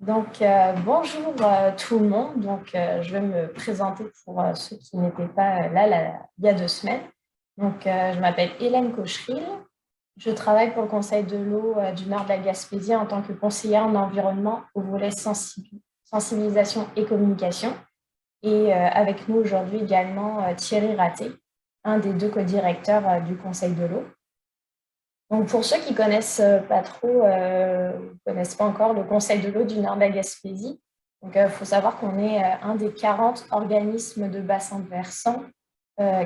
Bonjour tout le monde. Je vais me présenter pour ceux qui n'étaient pas il y a 2 semaines. Je m'appelle Hélène Cocheril. Je travaille pour le Conseil de l'eau du Nord de la Gaspésie en tant que conseillère en environnement au volet sensibilisation et communication. Avec nous aujourd'hui également Thierry Raté, un des deux co-directeurs du Conseil de l'eau. Donc, pour ceux qui connaissent pas trop, connaissent pas encore le Conseil de l'eau du Nord de la Gaspésie, il faut savoir qu'on est un des 40 organismes de bassin versant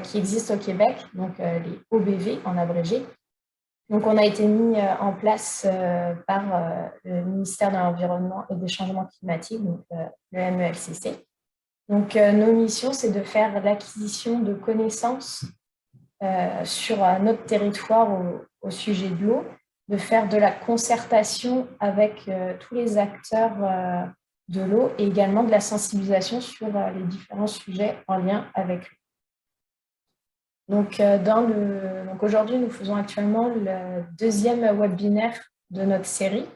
qui existent au Québec, les OBV en abrégé. Donc, on a été mis en place par le ministère de l'Environnement et des Changements climatiques, le MELCC. Nos missions, c'est de faire l'acquisition de connaissances sur notre territoire au sujet de l'eau, de faire de la concertation avec tous les acteurs de l'eau et également de la sensibilisation sur les différents sujets en lien avec l'eau. Aujourd'hui, nous faisons actuellement le deuxième webinaire de notre série.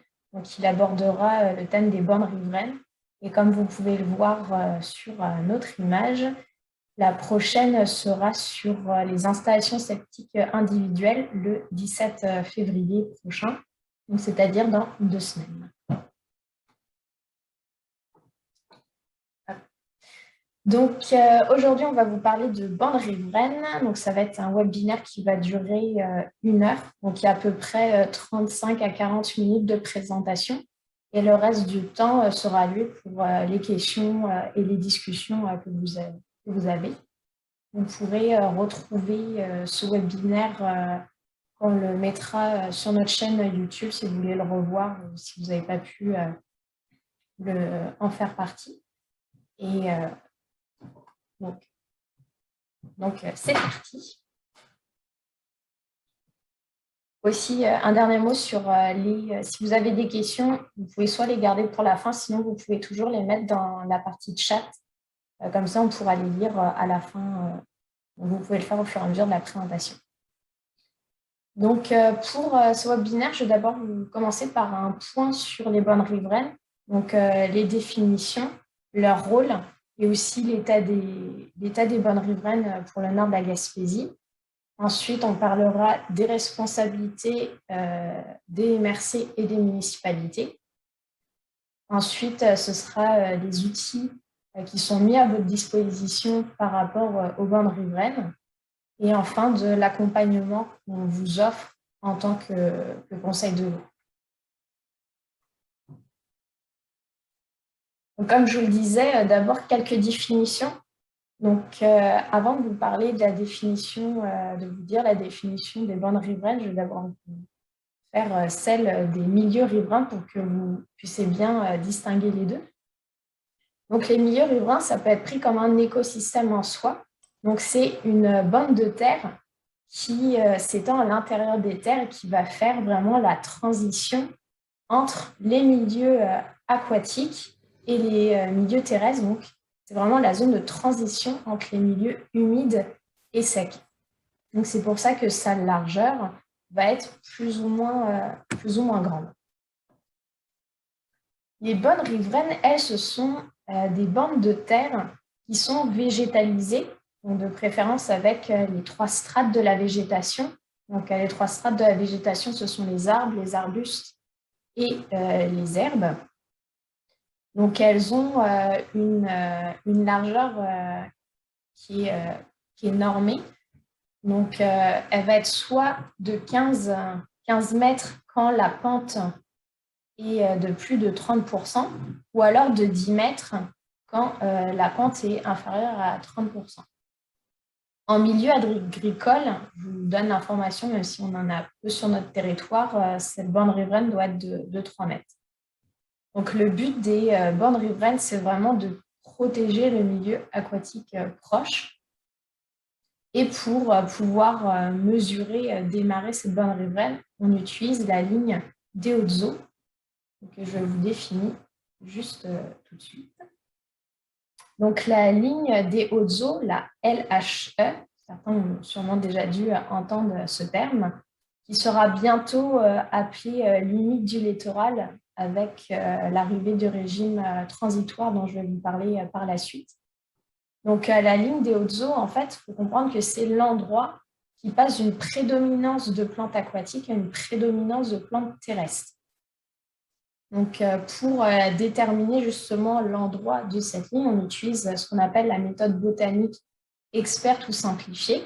Il abordera le thème des bornes riveraines. Et comme vous pouvez le voir sur notre image, la prochaine sera sur les installations septiques individuelles le 17 février prochain, c'est-à-dire dans 2 semaines. Aujourd'hui, on va vous parler de bornes riveraines. Ça va être un webinaire qui va durer 1 heure. Il y a à peu près 35 à 40 minutes de présentation. Et le reste du temps sera alloué pour les questions et les discussions que vous avez. Vous pourrez retrouver ce webinaire, on le mettra sur notre chaîne YouTube si vous voulez le revoir ou si vous n'avez pas pu en faire partie. C'est parti. Aussi, un dernier mot sur si vous avez des questions, vous pouvez soit les garder pour la fin, sinon vous pouvez toujours les mettre dans la partie de chat. Comme ça, on pourra les lire à la fin. Vous pouvez le faire au fur et à mesure de la présentation. Pour ce webinaire, je vais d'abord commencer par un point sur les bornes riveraines, les définitions, leur rôle et aussi l'état des bornes riveraines pour le nord de la Gaspésie. Ensuite, on parlera des responsabilités des MRC et des municipalités. Ensuite, ce sera les outils qui sont mis à votre disposition par rapport aux bornes riveraines. Et enfin, de l'accompagnement qu'on vous offre en tant que conseil de l'eau. Comme je vous le disais, d'abord quelques définitions. Avant de vous parler de la définition, de vous dire la définition des bornes riveraines, je vais d'abord vous faire celle des milieux riverains pour que vous puissiez bien distinguer les deux. Les milieux riverains, ça peut être pris comme un écosystème en soi. C'est une bande de terre qui s'étend à l'intérieur des terres et qui va faire vraiment la transition entre les milieux aquatiques et les milieux terrestres. C'est vraiment la zone de transition entre les milieux humides et secs. C'est pour ça que sa largeur va être plus ou moins grande. Les bornes riveraines, elles, ce sont des bandes de terre qui sont végétalisées, de préférence avec les 3 strates de la végétation. Les 3 strates de la végétation, ce sont les arbres, les arbustes et les herbes. Elles ont une largeur qui est normée. Elle va être soit de 15 mètres quand la pente est de plus de 30%, ou alors de 10 mètres quand la pente est inférieure à 30%. En milieu agricole, je vous donne l'information, même si on en a peu sur notre territoire, cette borne riveraine doit être de 3 mètres. Le but des bornes riveraines, c'est vraiment de protéger le milieu aquatique proche. Et pour pouvoir mesurer, démarrer cette borne riveraine, on utilise la ligne des hautes eaux, que je vous définis juste tout de suite. La ligne des hautes eaux, la LHE, certains ont sûrement déjà dû entendre ce terme, qui sera bientôt appelée limite du littoral avec l'arrivée du régime transitoire dont je vais vous parler par la suite. Donc, la ligne des hautes eaux, en fait, il faut comprendre que c'est l'endroit qui passe d'une prédominance de plantes aquatiques à une prédominance de plantes terrestres. Donc, pour déterminer justement l'endroit de cette ligne, on utilise ce qu'on appelle la méthode botanique experte ou simplifiée.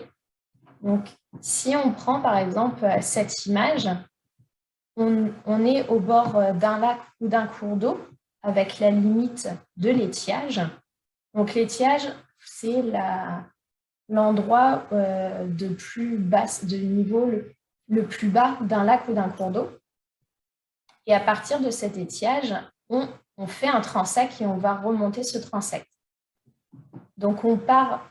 Donc, si on prend par exemple cette image, on est au bord d'un lac ou d'un cours d'eau avec la limite de l'étiage. Donc, l'étiage, c'est l'endroit de niveau le plus bas d'un lac ou d'un cours d'eau. Et à partir de cet étiage, on fait un transect et on va remonter ce transect. Donc, on part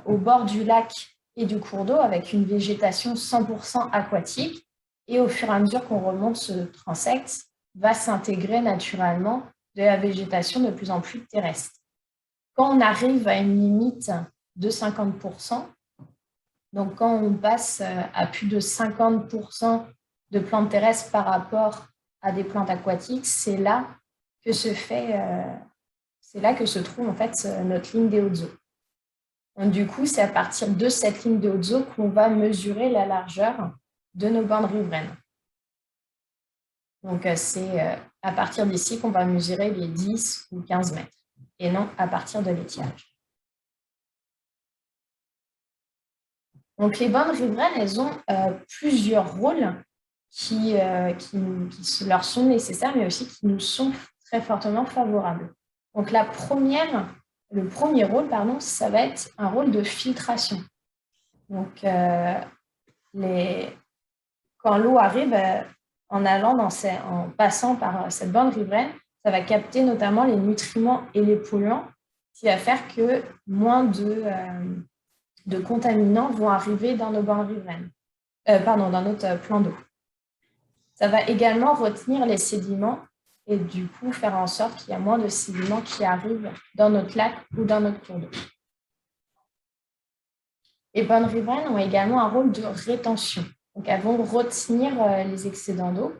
au bord du lac et du cours d'eau avec une végétation 100% aquatique. Et au fur et à mesure qu'on remonte ce transect, va s'intégrer naturellement de la végétation de plus en plus terrestre. Quand on arrive à une limite de 50%, donc quand on passe à plus de 50% de plantes terrestres par rapport à des plantes aquatiques, c'est là que se trouve en fait notre ligne des hautes eaux. Donc, du coup, c'est à partir de cette ligne des hautes eaux qu'on va mesurer la largeur de nos bandes riveraines. Donc, c'est à partir d'ici qu'on va mesurer les 10 ou 15 mètres, et non à partir de l'étiage. Donc, les bandes riveraines, elles ont plusieurs rôles qui leur sont nécessaires, mais aussi qui nous sont très fortement favorables. Donc, le premier rôle, ça va être un rôle de filtration. Donc, quand l'eau arrive, en passant par cette bande riveraine, ça va capter notamment les nutriments et les polluants, ce qui va faire que moins de contaminants vont arriver dans nos bandes riveraines, dans notre plan d'eau. Ça va également retenir les sédiments et du coup faire en sorte qu'il y a moins de sédiments qui arrivent dans notre lac ou dans notre cours d'eau. Les bandes riveraines ont également un rôle de rétention. Donc, elles vont retenir les excédents d'eau.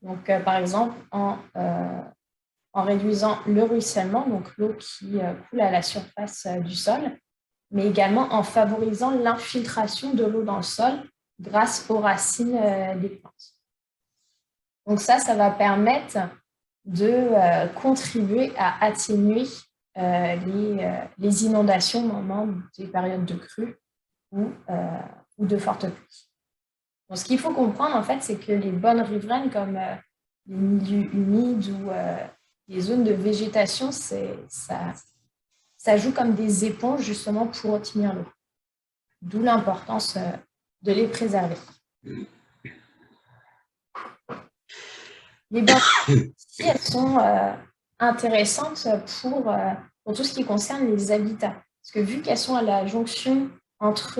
Donc, par exemple, en réduisant le ruissellement, donc l'eau qui coule à la surface du sol, mais également en favorisant l'infiltration de l'eau dans le sol grâce aux racines des plantes. Donc, ça va permettre de contribuer à atténuer les inondations au moment des périodes de crue ou de fortes pluies. Donc, ce qu'il faut comprendre, en fait, c'est que les bandes riveraines, comme les milieux humides ou les zones de végétation, ça joue comme des éponges, justement, pour retenir l'eau. D'où l'importance de les préserver. Les bandes aussi, elles sont intéressantes pour tout ce qui concerne les habitats. Parce que vu qu'elles sont à la jonction entre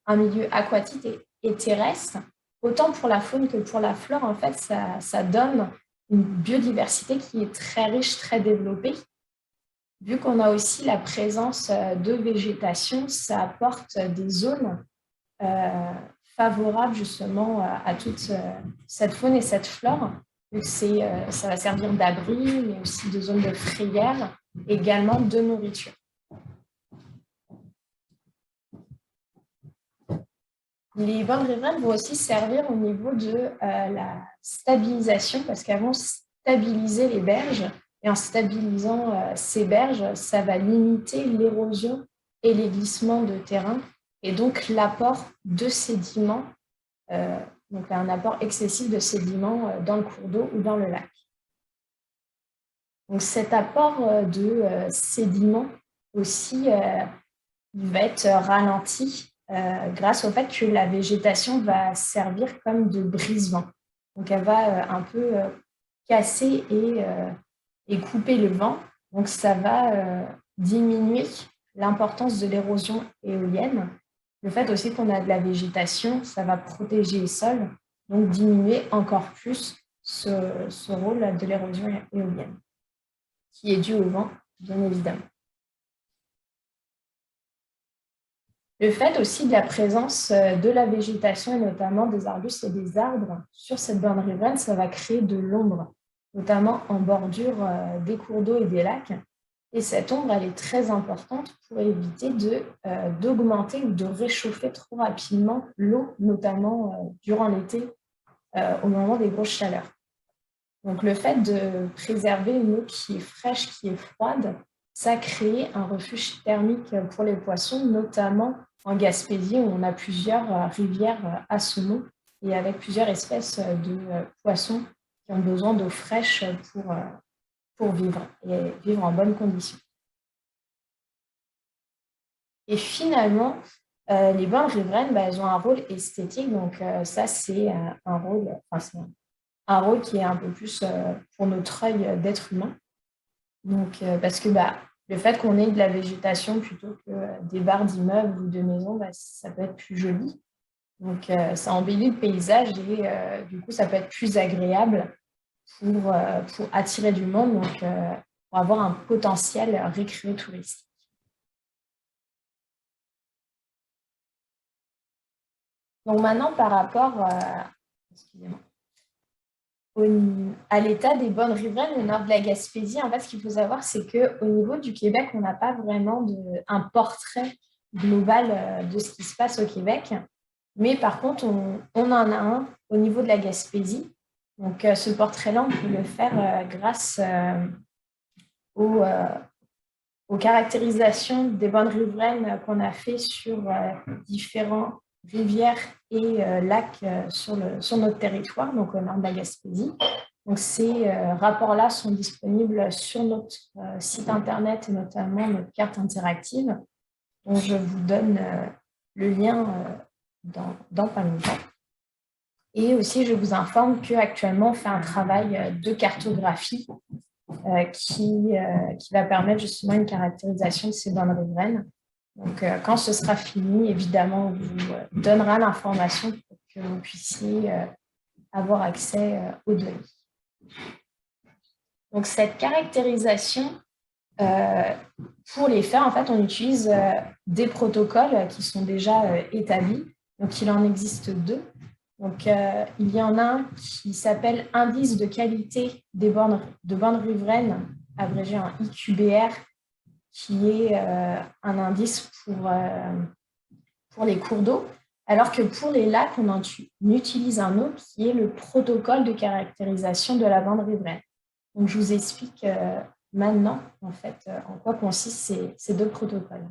un milieu aquatique et terrestre, autant pour la faune que pour la flore, en fait, ça donne une biodiversité qui est très riche, très développée. Vu qu'on a aussi la présence de végétation, ça apporte des zones favorables justement à toute cette faune et cette flore. Donc ça va servir d'abri, mais aussi de zones de frayère, également de nourriture. Les bandes riveraines vont aussi servir au niveau de la stabilisation parce qu'elles vont stabiliser les berges. Et en stabilisant ces berges, ça va limiter l'érosion et les glissements de terrain et donc l'apport de sédiments, donc un apport excessif de sédiments dans le cours d'eau ou dans le lac. Donc cet apport de sédiments aussi il va être ralenti grâce au fait que la végétation va servir comme de brise-vent. Donc, elle va un peu casser et couper le vent. Donc, ça va diminuer l'importance de l'érosion éolienne. Le fait aussi qu'on a de la végétation, ça va protéger les sols, donc diminuer encore plus ce rôle de l'érosion éolienne, qui est dû au vent, bien évidemment. Le fait aussi de la présence de la végétation, et notamment des arbustes et des arbres sur cette bande riveraine, ça va créer de l'ombre. notamment en bordure des cours d'eau et des lacs. Et cette ombre, elle est très importante pour éviter d'augmenter ou de réchauffer trop rapidement l'eau, notamment durant l'été, au moment des grosses chaleurs. Donc, le fait de préserver une eau qui est fraîche, qui est froide, ça crée un refuge thermique pour les poissons, notamment en Gaspésie, où on a plusieurs rivières à saumon et avec plusieurs espèces de poissons qui ont besoin d'eau fraîche pour vivre et vivre en bonnes conditions. Et finalement, les bandes riveraines, elles ont un rôle esthétique. Donc, ça, c'est un rôle qui est un peu plus pour notre œil d'être humain. Donc, parce que le fait qu'on ait de la végétation plutôt que des barres d'immeubles ou de maisons, ça peut être plus joli. Donc, ça embellit le paysage et du coup, ça peut être plus agréable pour attirer du monde, donc pour avoir un potentiel récréo-touristique. Donc maintenant, par rapport à l'état des bonnes riveraines au nord de la Gaspésie, en fait, ce qu'il faut savoir, c'est qu'au niveau du Québec, on n'a pas vraiment un portrait global de ce qui se passe au Québec. Mais par contre, on en a un au niveau de la Gaspésie. Donc, ce portrait-là, on peut le faire grâce aux caractérisations des bonnes riveraines qu'on a fait sur différentes rivières et lacs sur notre territoire, donc au nord de la Gaspésie. Donc, ces rapports-là sont disponibles sur notre site Internet et notamment notre carte interactive, dont je vous donne le lien dans pas longtemps. Et aussi, je vous informe qu'actuellement, on fait un travail de cartographie qui va permettre justement une caractérisation de ces bandes riveraines. Donc, quand ce sera fini, évidemment, on vous donnera l'information pour que vous puissiez avoir accès aux données. Donc, cette caractérisation, pour les faire, en fait, on utilise des protocoles qui sont déjà établis. Donc, il en existe deux. Donc, il y en a un qui s'appelle Indice de qualité de bandes riveraines, abrégé en IQBR, qui est un indice pour les cours d'eau, alors que pour les lacs, on utilise un autre qui est le protocole de caractérisation de la bande riveraine. Donc, je vous explique maintenant, en fait, en quoi consistent ces deux protocoles.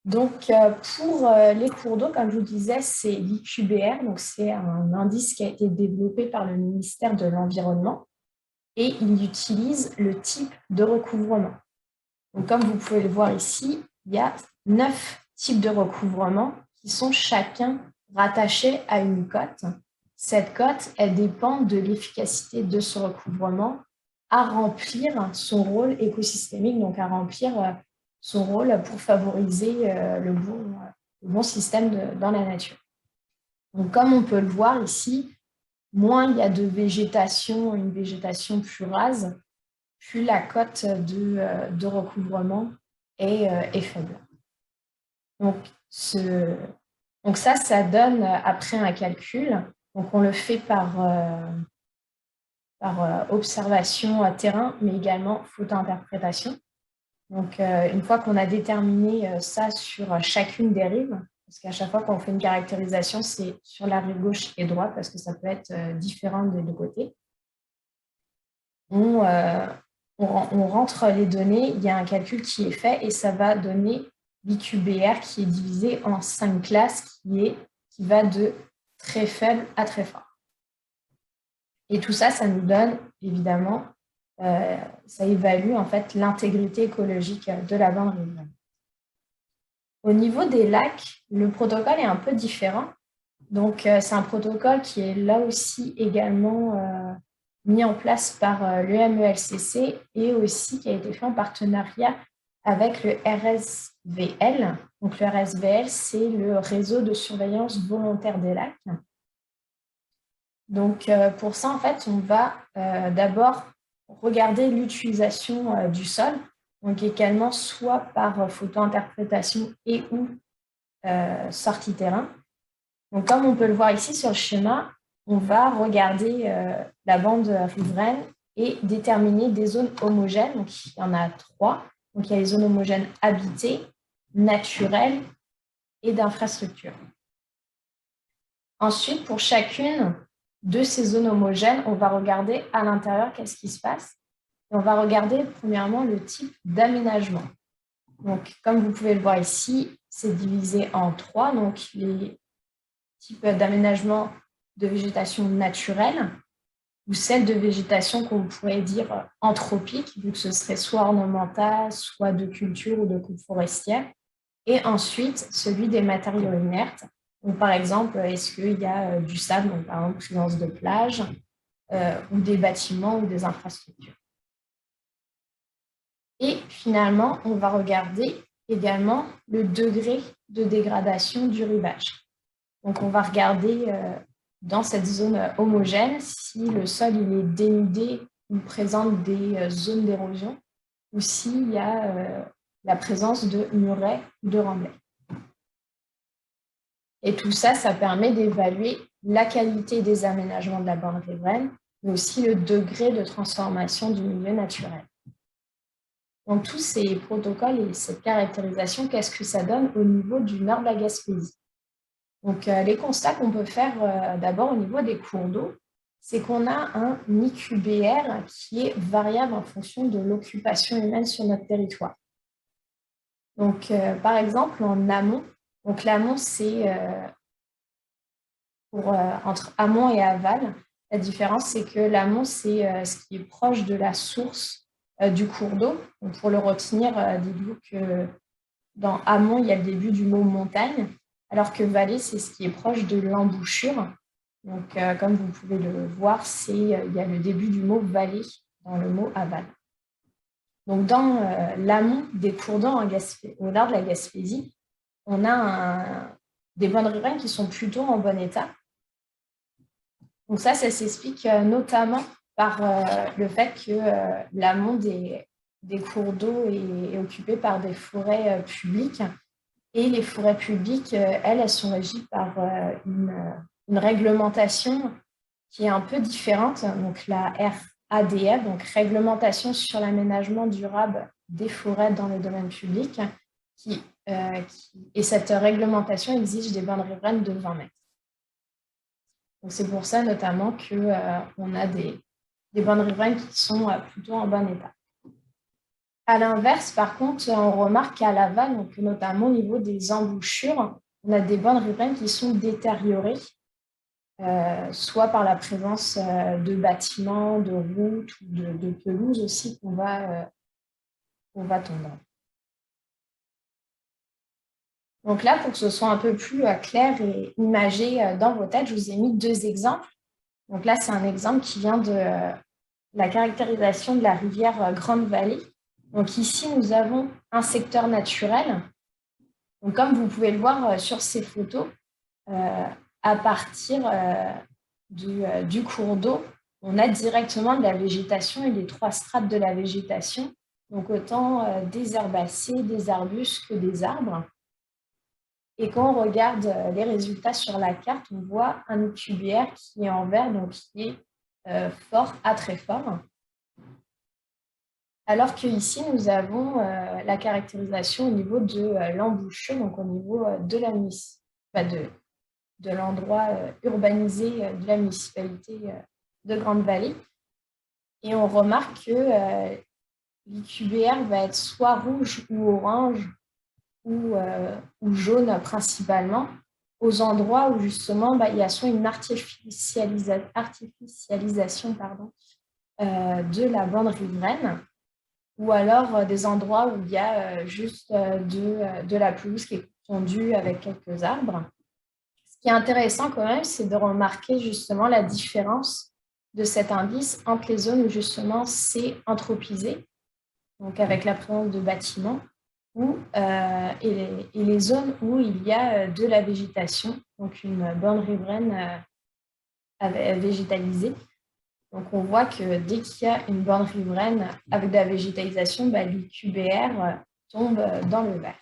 Donc, pour les cours d'eau, comme je vous disais, c'est l'IQBR, donc c'est un indice qui a été développé par le ministère de l'Environnement et il utilise le type de recouvrement. Donc, comme vous pouvez le voir ici, il y a 9 types de recouvrement qui sont chacun rattachés à une cote. Cette cote, elle dépend de l'efficacité de ce recouvrement à remplir son rôle écosystémique, donc à remplir son rôle pour favoriser le bon système dans la nature. Donc, comme on peut le voir ici, moins il y a de végétation, une végétation plus rase, plus la cote de recouvrement est faible. Donc, ça donne après un calcul. Donc, on le fait par observation terrain, mais également photo-interprétation. Donc, une fois qu'on a déterminé ça sur chacune des rives, parce qu'à chaque fois qu'on fait une caractérisation, c'est sur la rive gauche et droite, parce que ça peut être différent des deux côtés. On rentre les données, il y a un calcul qui est fait et ça va donner l'IQBR qui est divisé en 5 classes qui va de très faible à très fort. Et tout ça, ça nous donne évidemment, ça évalue en fait l'intégrité écologique de la bande riveraine. Au niveau des lacs, le protocole est un peu différent. Donc, c'est un protocole qui est là aussi également mis en place par l'EMELCC et aussi qui a été fait en partenariat avec le RSVL. Donc, le RSVL, c'est le réseau de surveillance volontaire des lacs. Donc, pour ça, en fait, on va d'abord regarder l'utilisation du sol, donc également soit par photo-interprétation et ou sortie terrain. Donc, comme on peut le voir ici sur le schéma, on va regarder la bande riveraine et déterminer des zones homogènes. Donc, il y en a 3. Donc, il y a les zones homogènes habitées, naturelles et d'infrastructures. Ensuite, pour chacune de ces zones homogènes, on va regarder à l'intérieur qu'est-ce qui se passe. Et on va regarder premièrement le type d'aménagement. Donc, comme vous pouvez le voir ici, c'est divisé en 3. Donc, les types d'aménagement de végétation naturelle ou celle de végétation qu'on pourrait dire anthropique, vu que ce serait soit ornemental, soit de culture ou de coupe forestière. Et ensuite, celui des matériaux inertes. Donc, par exemple, est-ce qu'il y a du sable, donc, par exemple, présence de plage, ou des bâtiments ou des infrastructures. Et finalement, on va regarder également le degré de dégradation du rivage. Donc, on va regarder dans cette zone homogène si le sol il est dénudé ou présente des zones d'érosion ou s'il y a la présence de murets ou de remblais. Et tout ça, ça permet d'évaluer la qualité des aménagements de la bande riveraine, mais aussi le degré de transformation du milieu naturel. Donc, tous ces protocoles et cette caractérisation, qu'est-ce que ça donne au niveau du nord de la Gaspésie? Donc, les constats qu'on peut faire d'abord au niveau des cours d'eau, c'est qu'on a un IQBR qui est variable en fonction de l'occupation humaine sur notre territoire. Donc, par exemple, en amont, donc l'amont, c'est entre amont et aval. La différence, c'est que l'amont, c'est ce qui est proche de la source du cours d'eau. Pour le retenir, dites-vous que dans amont, il y a le début du mot montagne, alors que vallée, c'est ce qui est proche de l'embouchure. Donc, comme vous pouvez le voir, il y a le début du mot vallée dans le mot aval. Donc, dans l'amont des cours d'eau au nord de la Gaspésie, on a des bandes riveraines qui sont plutôt en bon état. Donc ça s'explique notamment par le fait que l'amont des cours d'eau est occupé par des forêts publiques. Et les forêts publiques, elles sont régies par une réglementation qui est un peu différente. Donc la RADF, donc Réglementation sur l'aménagement durable des forêts dans le domaine public, et cette réglementation exige des bandes riveraines de 20 mètres. Donc c'est pour ça notamment qu'on a des bandes riveraines qui sont plutôt en bon état. À l'inverse, par contre, on remarque qu'à l'aval, donc notamment au niveau des embouchures, on a des bandes riveraines qui sont détériorées, soit par la présence de bâtiments, de routes ou de pelouses aussi qu'on va tondre. Donc là, pour que ce soit un peu plus clair et imagé dans vos têtes, je vous ai mis 2 exemples. Donc là, c'est un exemple qui vient de la caractérisation de la rivière Grande Vallée. Donc ici, nous avons un secteur naturel. Donc comme vous pouvez le voir sur ces photos, à partir du cours d'eau, on a directement de la végétation et les 3 strates de la végétation. Donc autant des herbacées, des arbustes que des arbres. Et quand on regarde les résultats sur la carte, on voit un IQBR qui est en vert, donc qui est fort à très fort. Alors qu'ici, nous avons la caractérisation au niveau de l'embouchure, donc au niveau de l'endroit urbanisé de la municipalité de Grande-Vallée. Et on remarque que l'IQBR va être soit rouge ou orange, ou jaune principalement, aux endroits où justement il y a soit une artificialisation de la bande riveraine, ou alors des endroits où il y a juste de la pelouse qui est tondue avec quelques arbres. Ce qui est intéressant quand même, c'est de remarquer justement la différence de cet indice entre les zones où justement c'est anthropisé, donc avec la présence de bâtiments, et les zones où il y a de la végétation, donc une bande riveraine végétalisée. Donc on voit que dès qu'il y a une bande riveraine avec de la végétalisation, l'IQBR tombe dans le vert.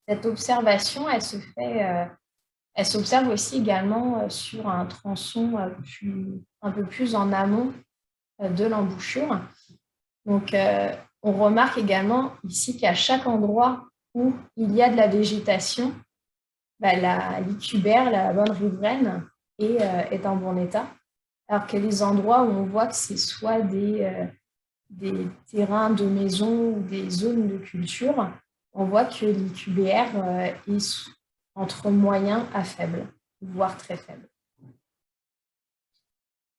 Cette observation, elle elle s'observe aussi également sur un tronçon un peu plus en amont de l'embouchure. Donc, on remarque également ici qu'à chaque endroit où il y a de la végétation, la licubère, la bonne riveraine, est en bon état. Alors que les endroits où on voit que c'est soit des terrains de maison ou des zones de culture, on voit que l'IQBR est entre moyen à faible, voire très faible.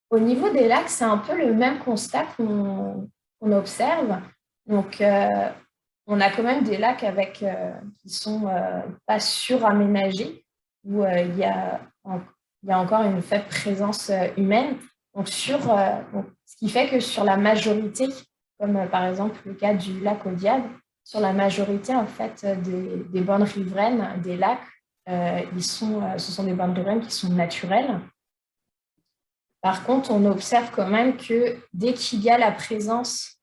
Au niveau des lacs, c'est un peu le même constat qu'on observe. Donc, on a quand même des lacs qui sont pas suraménagés, où il y a encore une faible présence humaine. Donc, ce qui fait que sur la majorité, comme par exemple le cas du lac Audiable, sur la majorité en fait des bandes riveraines des lacs, ce sont des bandes riveraines qui sont naturelles. Par contre, on observe quand même que dès qu'il y a la présence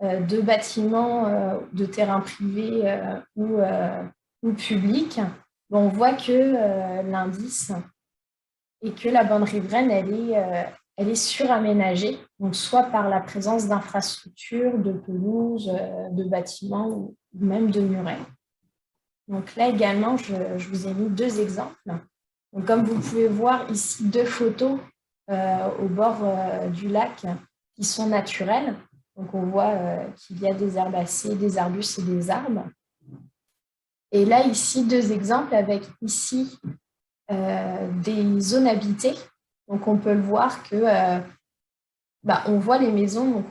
de bâtiments, de terrains privés ou publics, on voit que l'indice est que la bande riveraine, elle est suraménagée, donc soit par la présence d'infrastructures, de pelouses, de bâtiments ou même de murets. Donc là également, je vous ai mis deux exemples. Donc, comme vous pouvez voir ici, deux photos au bord du lac qui sont naturelles. Donc, on voit qu'il y a des herbacées, des arbustes et des arbres. Et là, ici, deux exemples avec ici des zones habitées. Donc, on peut le voir que on voit les maisons. Donc,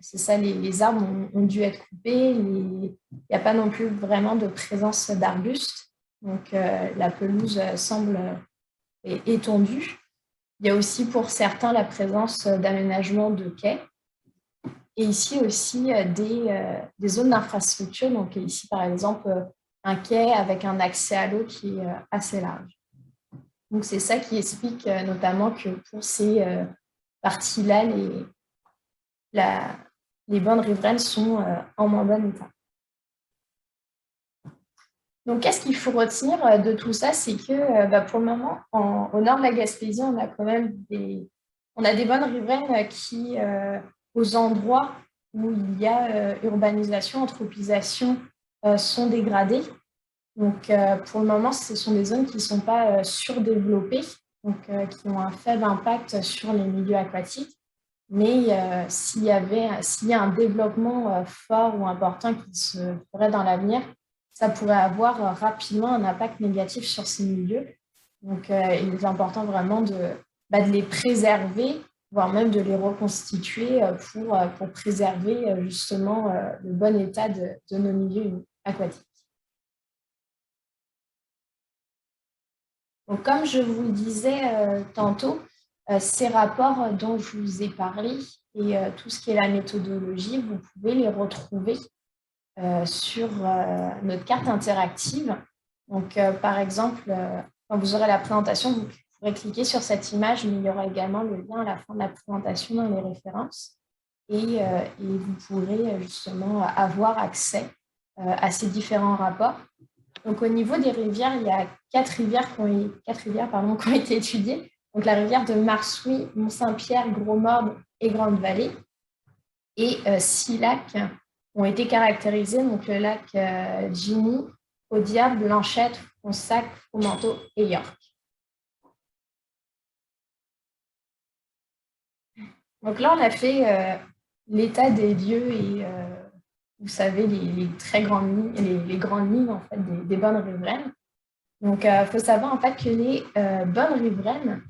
c'est ça, les arbres ont dû être coupés. Il n'y a pas non plus vraiment de présence d'arbustes. Donc, la pelouse semble étendue. Il y a aussi pour certains la présence d'aménagements de quais. Et ici aussi des zones d'infrastructure. Donc ici, par exemple, un quai avec un accès à l'eau qui est assez large. Donc c'est ça qui explique notamment que pour ces parties-là, les bandes riveraines sont en moins bon état. Donc, qu'est-ce qu'il faut retenir de tout ça? C'est que pour le moment, au nord de la Gaspésie, on a quand même des bonnes riveraines qui, aux endroits où il y a urbanisation, anthropisation, sont dégradées. Donc, pour le moment, ce sont des zones qui ne sont pas surdéveloppées, donc qui ont un faible impact sur les milieux aquatiques. Mais s'il y a un développement fort ou important qui se ferait dans l'avenir, ça pourrait avoir rapidement un impact négatif sur ces milieux. Donc, il est important vraiment de les préserver, voire même de les reconstituer pour préserver justement le bon état de nos milieux aquatiques. Donc, comme je vous le disais tantôt, ces rapports dont je vous ai parlé et tout ce qui est la méthodologie, vous pouvez les retrouver sur notre carte interactive. Donc, par exemple, quand vous aurez la présentation, vous pourrez cliquer sur cette image, mais il y aura également le lien à la fin de la présentation dans les références. Et vous pourrez justement avoir accès à ces différents rapports. Donc, au niveau des rivières, il y a quatre rivières qui ont été étudiées. Donc, la rivière de Marsouis, Mont-Saint-Pierre, Gros-Morne et Grande-Vallée. Et 6 lacs ont été caractérisés, donc le lac Ginny, Audiable, Blanchette, Fronsac, Fromenteau et York. Donc là, on a fait l'état des lieux et vous savez, les très grandes lignes, les grandes lignes en fait, des bonnes riveraines. Donc, il faut savoir en fait que les bonnes riveraines,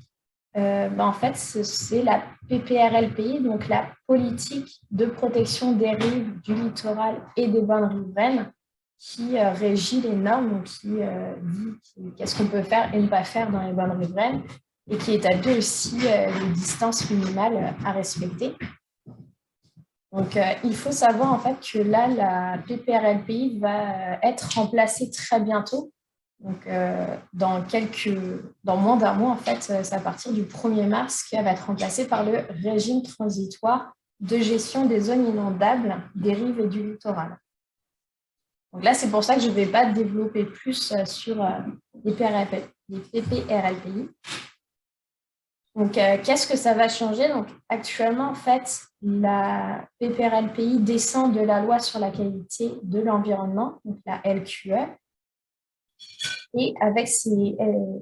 en fait, c'est la PPRLPI, donc la politique de protection des rives, du littoral et des bonnes riveraines, qui régit les normes, donc qui dit qu'est-ce qu'on peut faire et ne pas faire dans les bonnes riveraines, et qui établit aussi les distances minimales à respecter. Donc, il faut savoir en fait que là, la PPRLPI va être remplacée très bientôt. Donc, dans moins d'un mois, en fait, c'est à partir du 1er mars qu'elle va être remplacée par le régime transitoire de gestion des zones inondables, des rives et du littoral. Donc là, c'est pour ça que je ne vais pas développer plus sur les PPRLPI. Donc, qu'est-ce que ça va changer? Donc, actuellement, en fait, la PPRLPI descend de la loi sur la qualité de l'environnement, donc la LQE. Et avec ces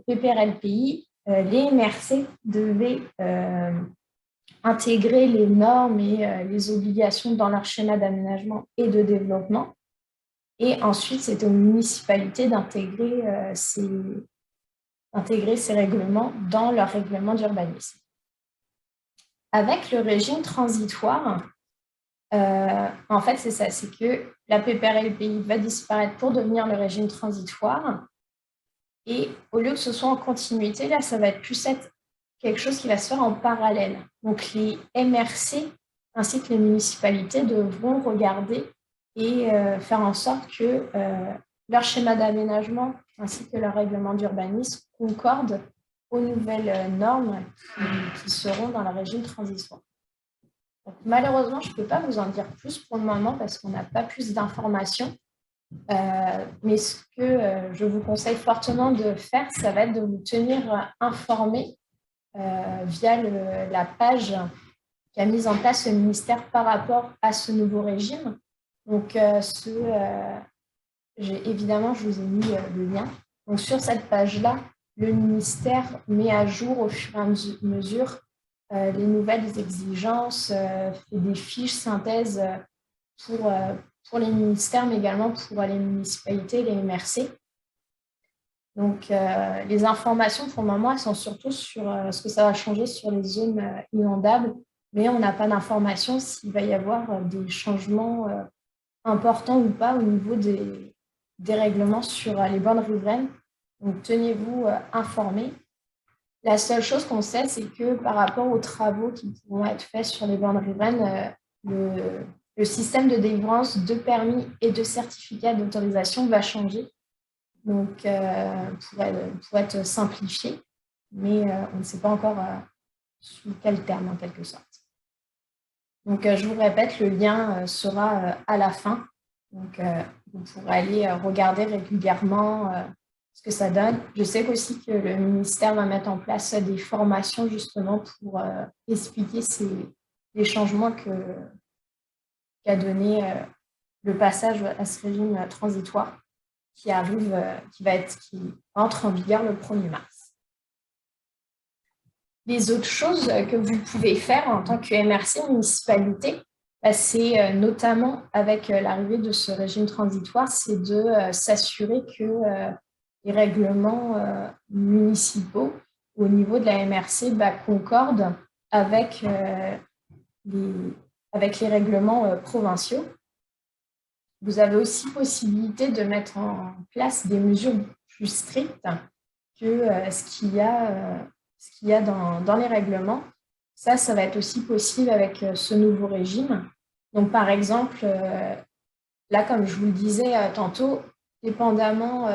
PPRLPI, les MRC devaient intégrer les normes et les obligations dans leur schéma d'aménagement et de développement. Et ensuite, c'est aux municipalités d'intégrer ces règlements dans leur règlement d'urbanisme. Avec le régime transitoire, en fait, c'est ça, c'est que la PPRLPI va disparaître pour devenir le régime transitoire. Et au lieu que ce soit en continuité, là, ça va être plus être quelque chose qui va se faire en parallèle. Donc, les MRC ainsi que les municipalités devront regarder et faire en sorte que leur schéma d'aménagement ainsi que leur règlement d'urbanisme concordent aux nouvelles normes qui seront dans le régime transitoire. Donc, malheureusement, je ne peux pas vous en dire plus pour le moment parce qu'on n'a pas plus d'informations. Mais ce que je vous conseille fortement de faire, ça va être de vous tenir informé via la page qui a mis en place le ministère par rapport à ce nouveau régime. Donc, évidemment, je vous ai mis le lien. Donc, sur cette page-là, le ministère met à jour au fur et à mesure les nouvelles exigences, fait des fiches synthèses pour les ministères, mais également pour les municipalités, les MRC. Donc, les informations, pour le moment, elles sont surtout sur ce que ça va changer sur les zones inondables, mais on n'a pas d'informations s'il va y avoir des changements importants ou pas au niveau des règlements sur les bornes riveraines. Donc, tenez-vous informés. La seule chose qu'on sait, c'est que par rapport aux travaux qui pourront être faits sur les bornes riveraines, le système de délivrance de permis et de certificats d'autorisation va changer. Donc, pour être simplifié, mais on ne sait pas encore sous quel terme, en quelque sorte. Donc, je vous répète, le lien sera à la fin. Donc, vous pourrez aller regarder régulièrement ce que ça donne. Je sais aussi que le ministère va mettre en place des formations justement pour expliquer les changements qu'a donné le passage à ce régime transitoire qui entre en vigueur le 1er mars. Les autres choses que vous pouvez faire en tant que MRC municipalité, c'est notamment avec l'arrivée de ce régime transitoire, c'est de s'assurer que les règlements municipaux au niveau de la MRC concordent avec les règlements provinciaux. Vous avez aussi possibilité de mettre en place des mesures plus strictes que ce qu'il y a dans les règlements. Ça va être aussi possible avec ce nouveau régime. Donc, par exemple, là, comme je vous le disais tantôt, dépendamment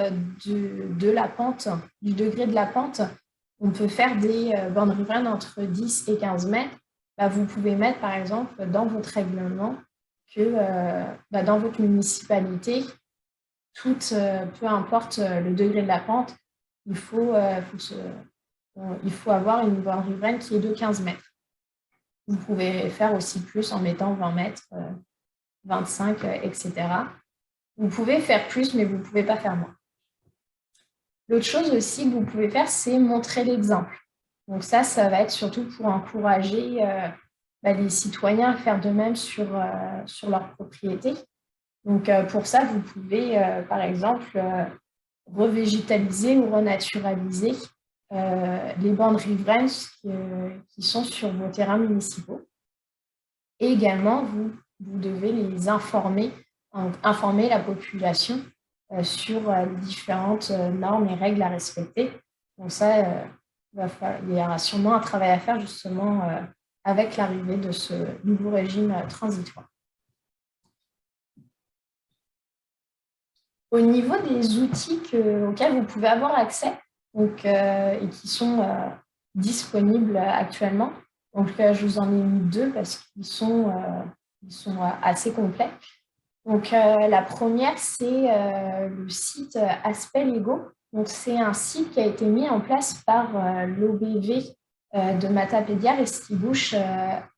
de la pente, du degré de la pente, on peut faire des bornes riveraines entre 10 et 15 mètres. Vous pouvez mettre, par exemple, dans votre règlement que dans votre municipalité, peu importe le degré de la pente, il faut avoir une borne riveraine qui est de 15 mètres. Vous pouvez faire aussi plus en mettant 20 mètres, 25, etc. Vous pouvez faire plus, mais vous ne pouvez pas faire moins. L'autre chose aussi que vous pouvez faire, c'est montrer l'exemple. Donc ça va être surtout pour encourager les citoyens à faire de même sur leur propriété. Donc, pour ça, vous pouvez, par exemple, revégétaliser ou renaturaliser les bandes riveraines qui sont sur vos terrains municipaux. Et également, vous devez les informer la population sur les différentes normes et règles à respecter. Donc ça, il y aura sûrement un travail à faire justement avec l'arrivée de ce nouveau régime transitoire. Au niveau des outils auxquels vous pouvez avoir accès et qui sont disponibles actuellement, donc je vous en ai mis deux parce qu'ils sont assez complets. Donc, la première, c'est le site Aspect Lego. Donc, c'est un site qui a été mis en place par l'OBV de Matapédia Restibouche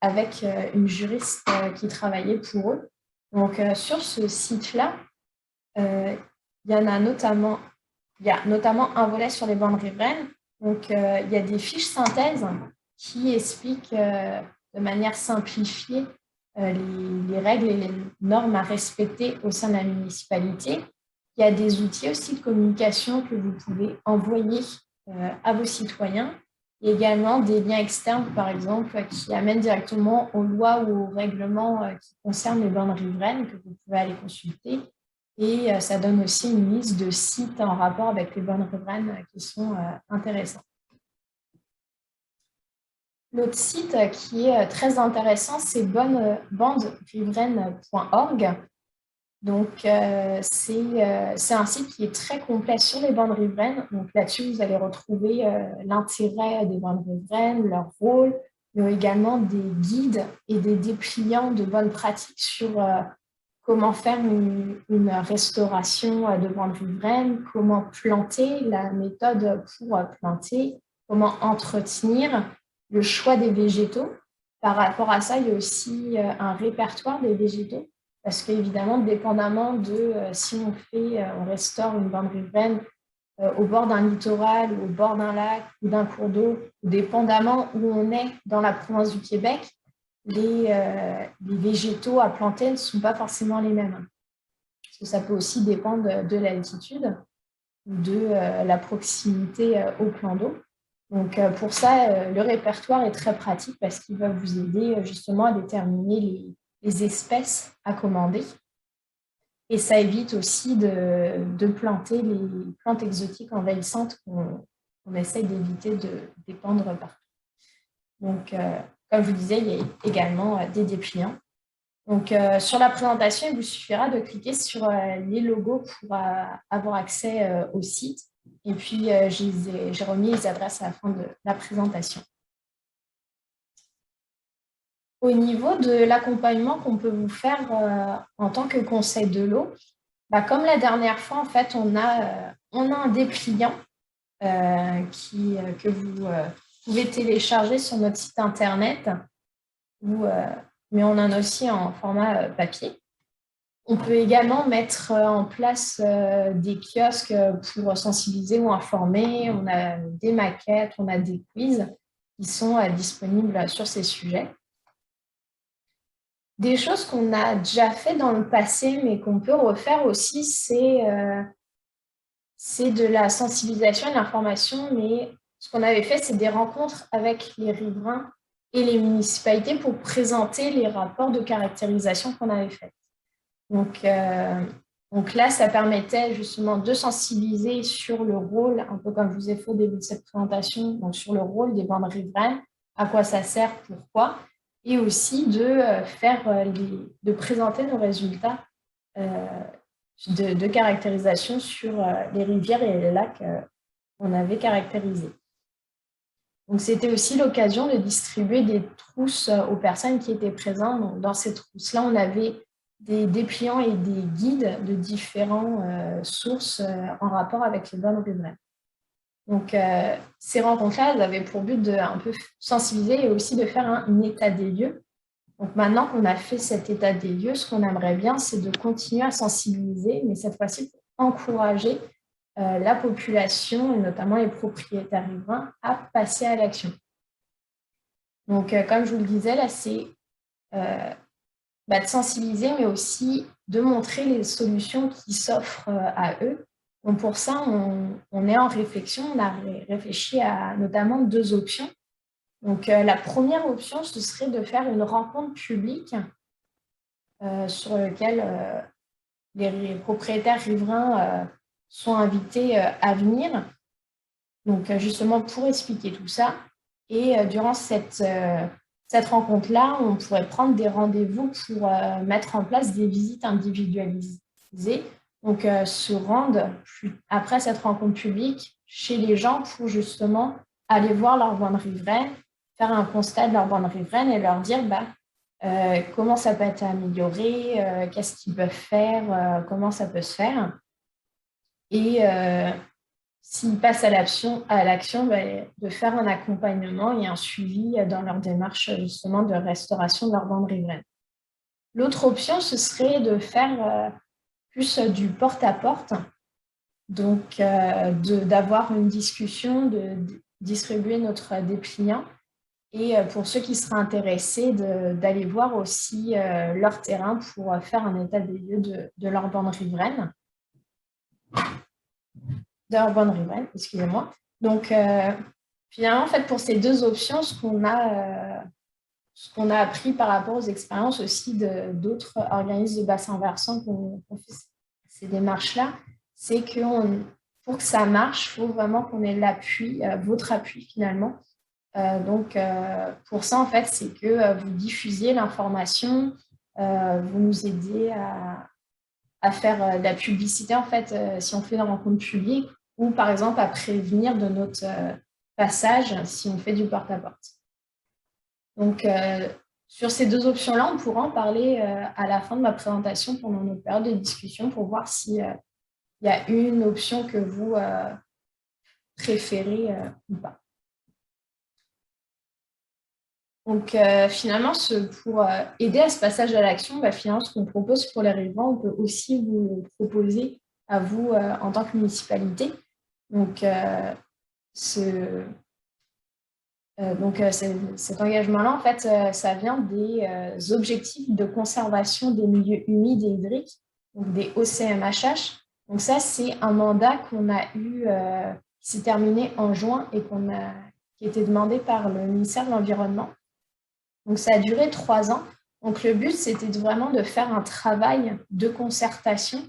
avec une juriste qui travaillait pour eux. Donc, sur ce site-là, il y en a notamment, il y a notamment un volet sur les bandes riveraines. Donc, il y a des fiches synthèses qui expliquent de manière simplifiée les règles et les normes à respecter au sein de la municipalité. Il y a des outils aussi de communication que vous pouvez envoyer à vos citoyens. Il y a également des liens externes, par exemple, qui amènent directement aux lois ou aux règlements qui concernent les bandes riveraines que vous pouvez aller consulter. Et ça donne aussi une liste de sites en rapport avec les bandes riveraines qui sont intéressants. L'autre site qui est très intéressant, c'est banderiveraines.org. Donc, c'est un site qui est très complet sur les bandes riveraines. Donc, là-dessus, vous allez retrouver l'intérêt des bandes riveraines, leur rôle, mais également des guides et des dépliants de bonnes pratiques sur comment faire une restauration de bandes riveraines, comment planter, la méthode pour planter, comment entretenir, le choix des végétaux. Par rapport à ça, il y a aussi un répertoire des végétaux, parce qu'évidemment, dépendamment de si on restaure une bande riveraine au bord d'un littoral ou au bord d'un lac ou d'un cours d'eau, dépendamment où on est dans la province du Québec, les végétaux à planter ne sont pas forcément les mêmes. Parce que ça peut aussi dépendre de l'altitude ou de la proximité au plan d'eau. Donc, pour ça, le répertoire est très pratique parce qu'il va vous aider justement à déterminer les espèces à commander. Et ça évite aussi de planter les plantes exotiques envahissantes qu'on essaye d'éviter de dépendre partout. Donc, comme je vous disais, il y a également des dépliants. Donc, sur la présentation, il vous suffira de cliquer sur les logos pour avoir accès au site. Et puis, j'ai remis les adresses à la fin de la présentation. Au niveau de l'accompagnement qu'on peut vous faire en tant que conseil de l'eau, comme la dernière fois, en fait, on a un dépliant que vous pouvez télécharger sur notre site internet, mais on en a aussi en format papier. On peut également mettre en place des kiosques pour sensibiliser ou informer. On a des maquettes, on a des quiz qui sont disponibles sur ces sujets. Des choses qu'on a déjà fait dans le passé, mais qu'on peut refaire aussi, c'est de la sensibilisation et de l'information. Mais ce qu'on avait fait, c'est des rencontres avec les riverains et les municipalités pour présenter les rapports de caractérisation qu'on avait faits. Donc là, ça permettait justement de sensibiliser sur le rôle, un peu comme je vous ai fait au début de cette présentation, donc sur le rôle des bandes riveraines, à quoi ça sert, pourquoi, et aussi de présenter nos résultats de caractérisation sur les rivières et les lacs qu'on avait caractérisés. Donc, c'était aussi l'occasion de distribuer des trousses aux personnes qui étaient présentes. Donc, dans ces trousses-là, on avait des dépliants et des guides de différentes sources en rapport avec les bandes riveraines. Donc, ces rencontres-là, elles avaient pour but de un peu sensibiliser et aussi de faire un état des lieux. Donc, maintenant qu'on a fait cet état des lieux, ce qu'on aimerait bien, c'est de continuer à sensibiliser, mais cette fois-ci pour encourager la population, et notamment les propriétaires riverains, à passer à l'action. Donc, comme je vous le disais, là, c'est de sensibiliser, mais aussi de montrer les solutions qui s'offrent à eux. Donc, pour ça, on est en réflexion. On a réfléchi à notamment 2 options. Donc, la première option, ce serait de faire une rencontre publique sur laquelle les propriétaires riverains sont invités à venir, donc justement pour expliquer tout ça. Et durant cette rencontre-là, on pourrait prendre des rendez-vous pour mettre en place des visites individualisées, donc se rendre après cette rencontre publique chez les gens pour justement aller voir leur bande riveraine, faire un constat de leur bande riveraine et leur dire comment ça peut être amélioré, qu'est-ce qu'ils peuvent faire, comment ça peut se faire. Et s'ils passent à l'action, de faire un accompagnement et un suivi dans leur démarche justement de restauration de leur bande riveraine. L'autre option, ce serait de faire plus du porte-à-porte, donc d'avoir une discussion, de distribuer notre dépliant et pour ceux qui seraient intéressés, d'aller voir aussi leur terrain pour faire un état des lieux de leur bande riveraine. Excusez-moi. Donc, finalement, en fait, pour ces deux options, ce qu'on a appris par rapport aux expériences aussi d'autres organismes de bassin versant qui ont fait ces démarches-là, c'est que pour que ça marche, il faut vraiment qu'on ait l'appui, votre appui finalement. Donc, pour ça, en fait, c'est que vous diffusiez l'information, vous nous aidez à faire de la publicité, en fait, si on fait une rencontre publique, ou par exemple à prévenir de notre passage si on fait du porte-à-porte. Donc, sur ces deux options-là, on pourra en parler à la fin de ma présentation pendant notre période de discussion pour voir s'il y a une option que vous préférez ou pas. Donc, finalement, pour aider à ce passage à l'action, finalement, ce qu'on propose pour les riverains, on peut aussi vous le proposer à vous en tant que municipalité. Donc, cet engagement-là, en fait, ça vient des objectifs de conservation des milieux humides et hydriques, donc des OCMHH. Donc ça, c'est un mandat qu'on a eu, qui s'est terminé en juin et qui a été demandé par le ministère de l'Environnement. Donc ça a duré 3 ans. Donc le but, c'était vraiment de faire un travail de concertation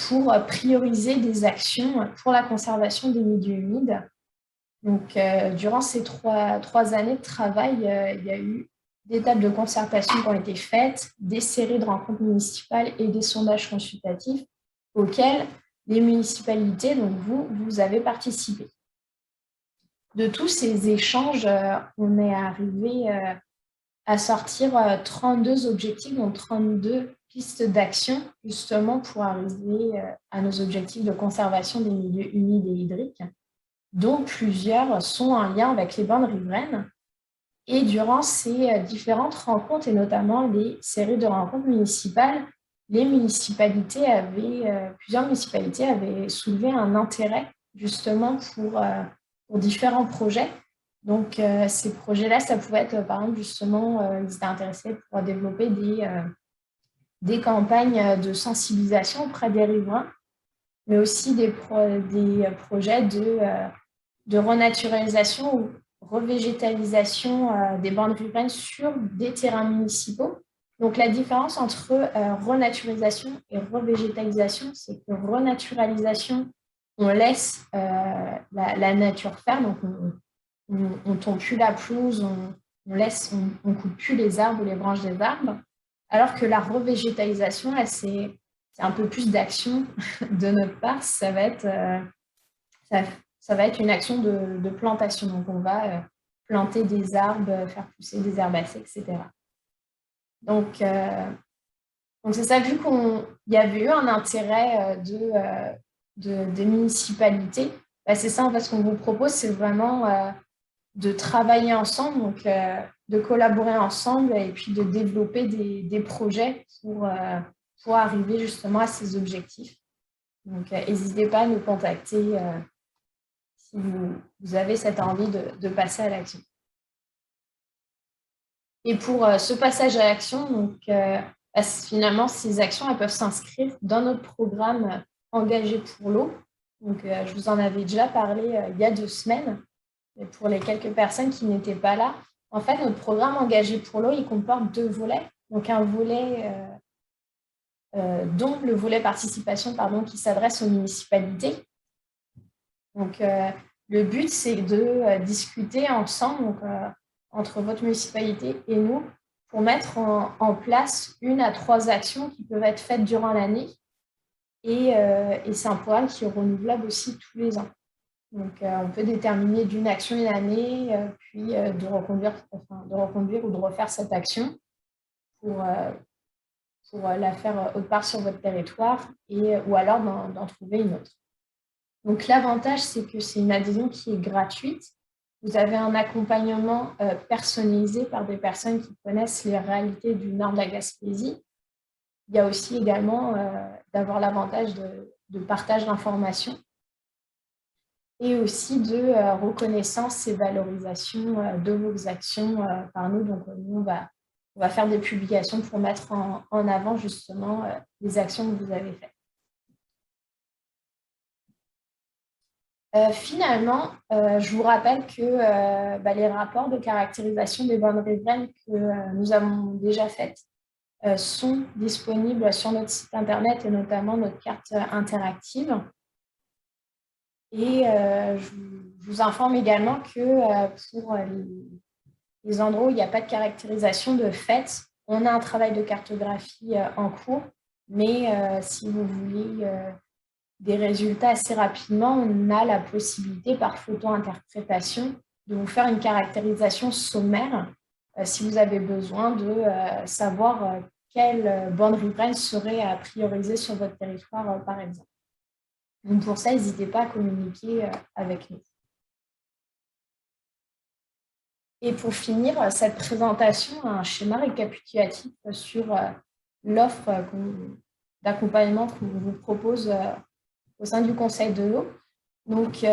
pour prioriser des actions pour la conservation des milieux humides. Donc, durant ces trois années de travail, il y a eu des tables de concertation qui ont été faites, des séries de rencontres municipales et des sondages consultatifs auxquels les municipalités, donc vous avez participé. De tous ces échanges, on est arrivé à sortir 32 objectifs, donc 32 pistes d'action, justement pour arriver à nos objectifs de conservation des milieux humides et hydriques, dont plusieurs sont en lien avec les bandes riveraines. Et durant ces différentes rencontres, et notamment les séries de rencontres municipales, plusieurs municipalités avaient soulevé un intérêt justement pour différents projets. Donc, ces projets-là, ça pouvait être, par exemple, justement, ils étaient intéressés pour développer des campagnes de sensibilisation auprès des riverains, mais aussi des projets de renaturalisation ou revégétalisation des bandes riveraines sur des terrains municipaux. Donc, la différence entre renaturalisation et revégétalisation, c'est que renaturalisation, on laisse la nature faire, donc on ne tombe plus la pelouse, on ne coupe plus les arbres ou les branches des arbres, alors que la revégétalisation, là, c'est un peu plus d'action de notre part. Ça va être une action de plantation. Donc, on va planter des arbres, faire pousser des herbacées, etc. Donc c'est ça, vu qu'il y avait eu un intérêt des municipalités, c'est ça, en fait, ce qu'on vous propose, c'est vraiment de travailler ensemble, donc de collaborer ensemble et puis de développer des projets pour arriver justement à ces objectifs. Donc, n'hésitez pas à nous contacter si vous avez cette envie de passer à l'action. Et pour ce passage à l'action, donc, finalement, ces actions, elles peuvent s'inscrire dans notre programme Engagé pour l'eau. Donc, je vous en avais déjà parlé il y a 2 semaines. Mais pour les quelques personnes qui n'étaient pas là, en fait, notre programme Engagé pour l'eau, il comporte 2 volets. Donc, un volet, dont le volet participation, qui s'adresse aux municipalités. Donc, le but, c'est de discuter ensemble, donc, entre votre municipalité et nous, pour mettre en place 1 à 3 actions qui peuvent être faites durant l'année. Et c'est un programme qui est renouvelable aussi tous les ans. Donc, on peut déterminer d'une action une année, puis de reconduire ou de refaire cette action. pour la faire autre part sur votre territoire ou alors d'en trouver une autre. Donc, l'avantage, c'est que c'est une adhésion qui est gratuite. Vous avez un accompagnement personnalisé par des personnes qui connaissent les réalités du nord de la Gaspésie. Il y a aussi également d'avoir l'avantage de partage d'informations et aussi de reconnaissance et valorisation de vos actions par nous. Donc, nous, on va faire des publications pour mettre en avant justement les actions que vous avez faites. Finalement, je vous rappelle que les rapports de caractérisation des bandes riveraines que nous avons déjà faites sont disponibles sur notre site internet et notamment notre carte interactive. Et je vous informe également que pour les endroits où il n'y a pas de caractérisation de fait, on a un travail de cartographie en cours, mais si vous voulez des résultats assez rapidement, on a la possibilité par photo-interprétation de vous faire une caractérisation sommaire si vous avez besoin de savoir quelle bande riveraine serait à prioriser sur votre territoire, par exemple. Donc pour ça, n'hésitez pas à communiquer avec nous. Et pour finir cette présentation, un schéma récapitulatif sur l'offre d'accompagnement qu'on vous propose au sein du Conseil de l'eau. Donc,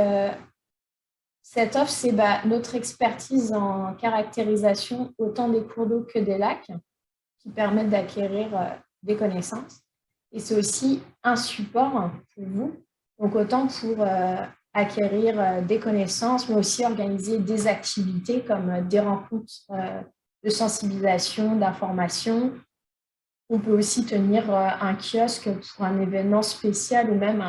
cette offre, c'est notre expertise en caractérisation autant des cours d'eau que des lacs qui permettent d'acquérir des connaissances. Et c'est aussi un support pour vous, donc autant pour acquérir des connaissances, mais aussi organiser des activités comme des rencontres de sensibilisation, d'information. On peut aussi tenir un kiosque pour un événement spécial ou même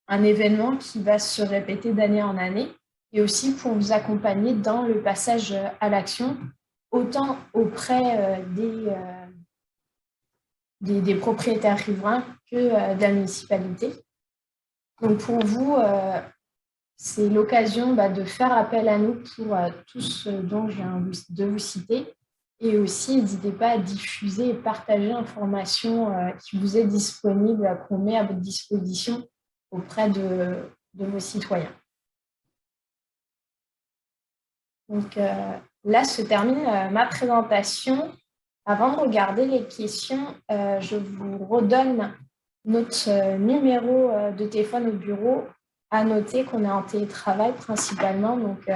un événement qui va se répéter d'année en année, et aussi pour vous accompagner dans le passage à l'action, autant auprès des propriétaires riverains que de la municipalité. Donc pour vous, c'est l'occasion de faire appel à nous pour tout ce dont je viens de vous citer. Et aussi, n'hésitez pas à diffuser et partager l'information qui vous est disponible, qu'on met à votre disposition auprès de vos citoyens. Donc là se termine ma présentation. Avant de regarder les questions, je vous redonne notre numéro de téléphone au bureau. À noter qu'on est en télétravail principalement, donc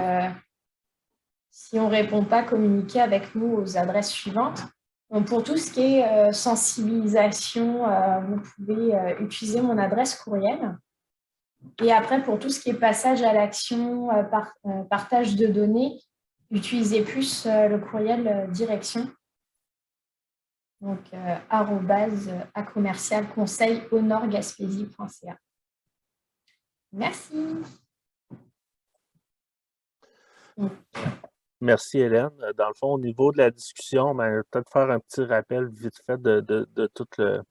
si on ne répond pas, communiquez avec nous aux adresses suivantes. Donc, pour tout ce qui est sensibilisation, vous pouvez utiliser mon adresse courriel. Et après, pour tout ce qui est passage à l'action, partage de données, utilisez plus le courriel direction. Donc, @conseil-au-nord-gaspésie.ca. Merci. Merci, Hélène. Dans le fond, au niveau de la discussion, peut-être faire un petit rappel vite fait de tout le...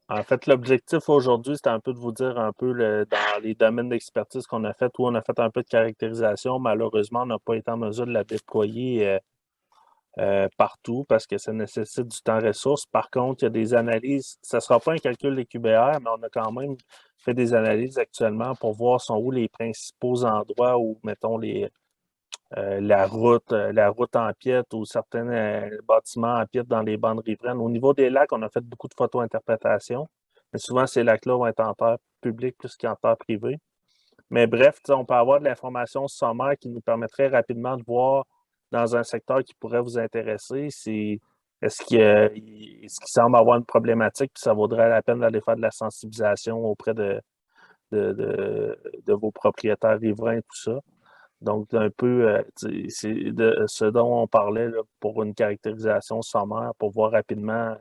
En fait, l'objectif aujourd'hui, c'était un peu de vous dire un peu dans les domaines d'expertise qu'on a fait, où on a fait un peu de caractérisation. Malheureusement, on n'a pas été en mesure de la déployer partout parce que ça nécessite du temps ressource. Par contre, il y a des analyses. Ça ne sera pas un calcul des QBR, mais on a quand même fait des analyses actuellement pour voir sont où les principaux endroits où, mettons, la route en piètre ou certains bâtiments en piètre dans les bandes riveraines. Au niveau des lacs, on a fait beaucoup de photo-interprétation, mais souvent, ces lacs-là vont être en terre publique plus qu'en terre privée. Mais bref, on peut avoir de l'information sommaire qui nous permettrait rapidement de voir dans un secteur qui pourrait vous intéresser est-ce qu'il semble avoir une problématique, puis ça vaudrait la peine d'aller faire de la sensibilisation auprès de vos propriétaires riverains et tout ça. Donc, un peu, c'est de ce dont on parlait là, pour une caractérisation sommaire, pour voir rapidement.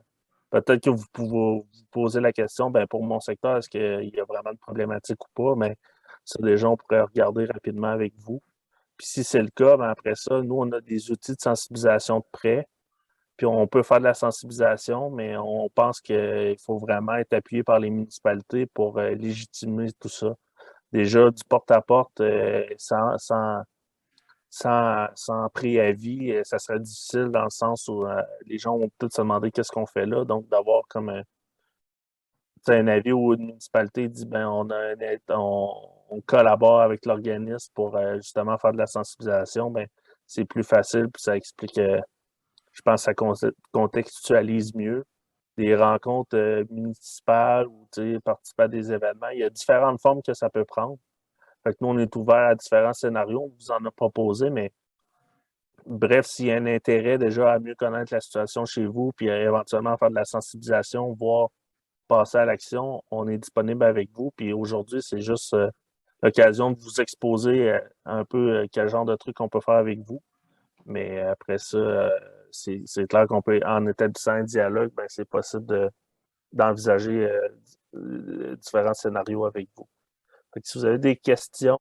Peut-être que vous pouvez vous poser la question, pour mon secteur, est-ce qu'il y a vraiment une problématique ou pas? Mais ça, déjà, on pourrait regarder rapidement avec vous. Puis si c'est le cas, après ça, nous, on a des outils de sensibilisation de prêt. Puis on peut faire de la sensibilisation, mais on pense qu'il faut vraiment être appuyé par les municipalités pour légitimer tout ça. Déjà, du porte-à-porte, sans préavis, ça serait difficile dans le sens où les gens vont peut-être se demander qu'est-ce qu'on fait là. Donc, d'avoir comme un avis où une municipalité dit ben on collabore avec l'organisme pour justement faire de la sensibilisation, ben c'est plus facile, puis ça explique, je pense que ça contextualise mieux des rencontres municipales ou participer à des événements. Il y a différentes formes que ça peut prendre. Fait que nous, on est ouvert à différents scénarios. On vous en a proposé, mais bref, s'il y a un intérêt déjà à mieux connaître la situation chez vous, puis éventuellement faire de la sensibilisation, voire passer à l'action, on est disponible avec vous. Puis aujourd'hui, c'est juste l'occasion de vous exposer un peu quel genre de trucs on peut faire avec vous. Mais après ça, c'est clair qu'on peut, en établissant un dialogue, ben, c'est possible d'envisager différents scénarios avec vous. Fait que si vous avez des questions,